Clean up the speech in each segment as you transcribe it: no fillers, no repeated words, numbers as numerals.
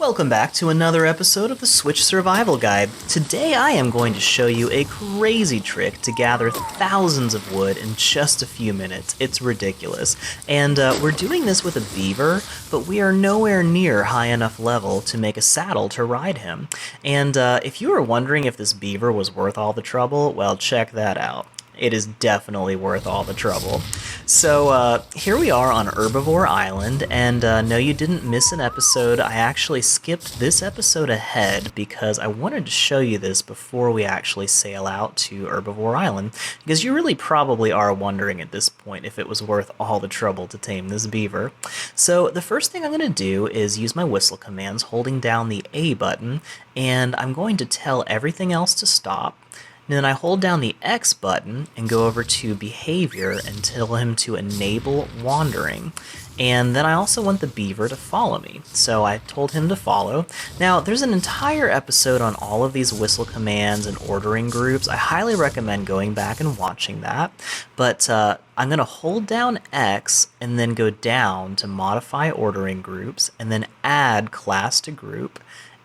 Welcome back to another episode of the Switch Survival Guide. Today I am going to show you a crazy trick to gather thousands of wood in just a few minutes. It's ridiculous. And we're doing this with a beaver, but we are nowhere near high enough level to make a saddle to ride him. And if you were wondering if this beaver was worth all the trouble, well, check that out. It is definitely worth all the trouble. So here we are on Herbivore Island, and no, you didn't miss an episode. I actually skipped this episode ahead because I wanted to show you this before we actually sail out to Herbivore Island, because you really probably are wondering at this point if it was worth all the trouble to tame this beaver. So the first thing I'm going to do is use my whistle commands, holding down the A button, and I'm going to tell everything else to stop. And then I hold down the X button and go over to behavior and tell him to enable wandering. And then I also want the beaver to follow me. So I told him to follow. Now, there's an entire episode on all of these whistle commands and ordering groups. I highly recommend going back and watching that. But I'm going to hold down X and then go down to modify ordering groups and then add class to group.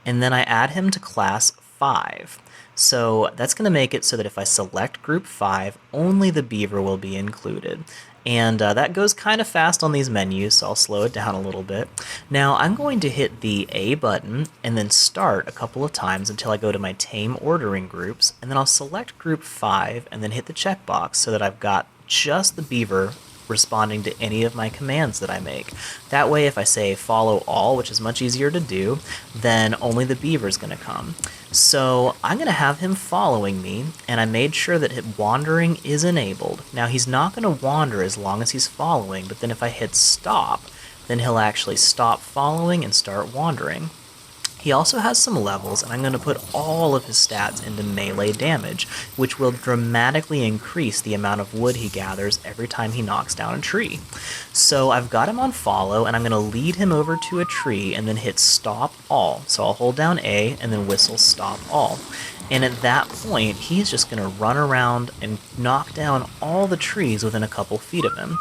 And then I add him to class 5. So that's going to make it so that if I select group 5, only the beaver will be included. And that goes kind of fast on these menus, so I'll slow it down a little bit. Now I'm going to hit the A button and then start a couple of times until I go to my tame ordering groups, and then I'll select group 5 and then hit the checkbox so that I've got just the beaver responding to any of my commands that I make. That way, if I say follow all, which is much easier to do, then only the beaver is going to come. So I'm going to have him following me, and I made sure that wandering is enabled. Now he's not going to wander as long as he's following, but then if I hit stop, then he'll actually stop following and start wandering. He also has some levels, and I'm going to put all of his stats into melee damage, which will dramatically increase the amount of wood he gathers every time he knocks down a tree. So I've got him on follow, and I'm going to lead him over to a tree and then hit stop all. So I'll hold down A and then whistle stop all. And at that point, he's just going to run around and knock down all the trees within a couple feet of him.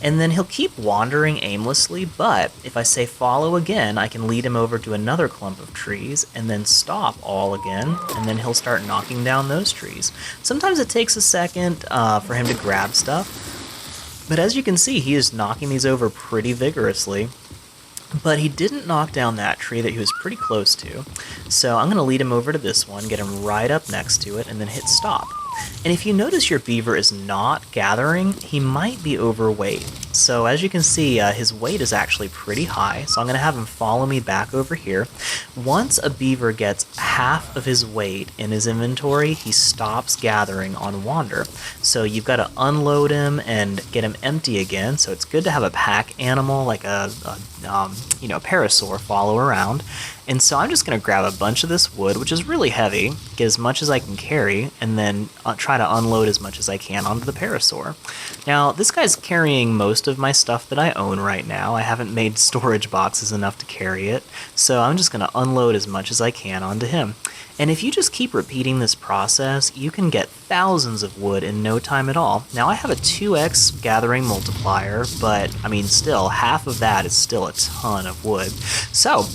And then he'll keep wandering aimlessly, but if I say follow again, I can lead him over to another clump of trees and then stop all again, and then he'll start knocking down those trees. Sometimes it takes a second for him to grab stuff, but as you can see, he is knocking these over pretty vigorously. But he didn't knock down that tree that he was pretty close to, so I'm going to lead him over to this one, get him right up next to it, and then hit stop. And if you notice your beaver is not gathering, he might be overweight. So as you can see, his weight is actually pretty high, so I'm going to have him follow me back over here. Once a beaver gets half of his weight in his inventory, he stops gathering on wander. So you've got to unload him and get him empty again, so it's good to have a pack animal like a parasaur follow around. And so I'm just going to grab a bunch of this wood, which is really heavy, get as much as I can carry, and then try to unload as much as I can onto the parasaur. Now, this guy's carrying most of my stuff that I own right now. I haven't made storage boxes enough to carry it, so I'm just going to unload as much as I can onto him. And if you just keep repeating this process, you can get thousands of wood in no time at all. Now, I have a 2x gathering multiplier, but, I mean, still, half of that is still a ton of wood. So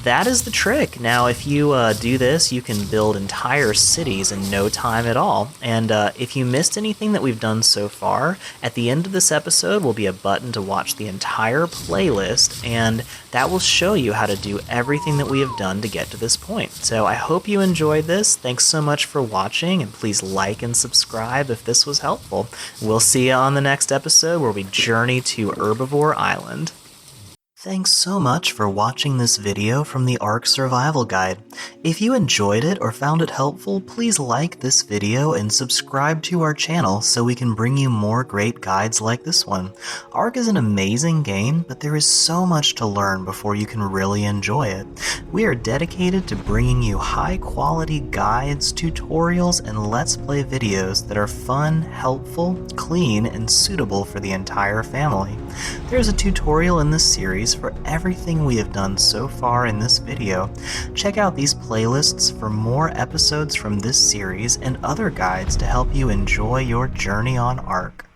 that is the trick. Now, if you do this, you can build entire cities in no time at all. And if you missed anything that we've done so far, at the end of this episode will be a button to watch the entire playlist, and that will show you how to do everything that we have done to get to this point. So I hope you enjoyed this. Thanks so much for watching, and please like and subscribe if this was helpful. We'll see you on the next episode where we journey to Herbivore Island. Thanks so much for watching this video from the Ark Survival Guide. If you enjoyed it or found it helpful, please like this video and subscribe to our channel so we can bring you more great guides like this one. Ark is an amazing game, but there is so much to learn before you can really enjoy it. We are dedicated to bringing you high-quality guides, tutorials, and Let's Play videos that are fun, helpful, clean, and suitable for the entire family. There's a tutorial in this series for everything we have done so far in this video. Check out these playlists for more episodes from this series and other guides to help you enjoy your journey on Ark.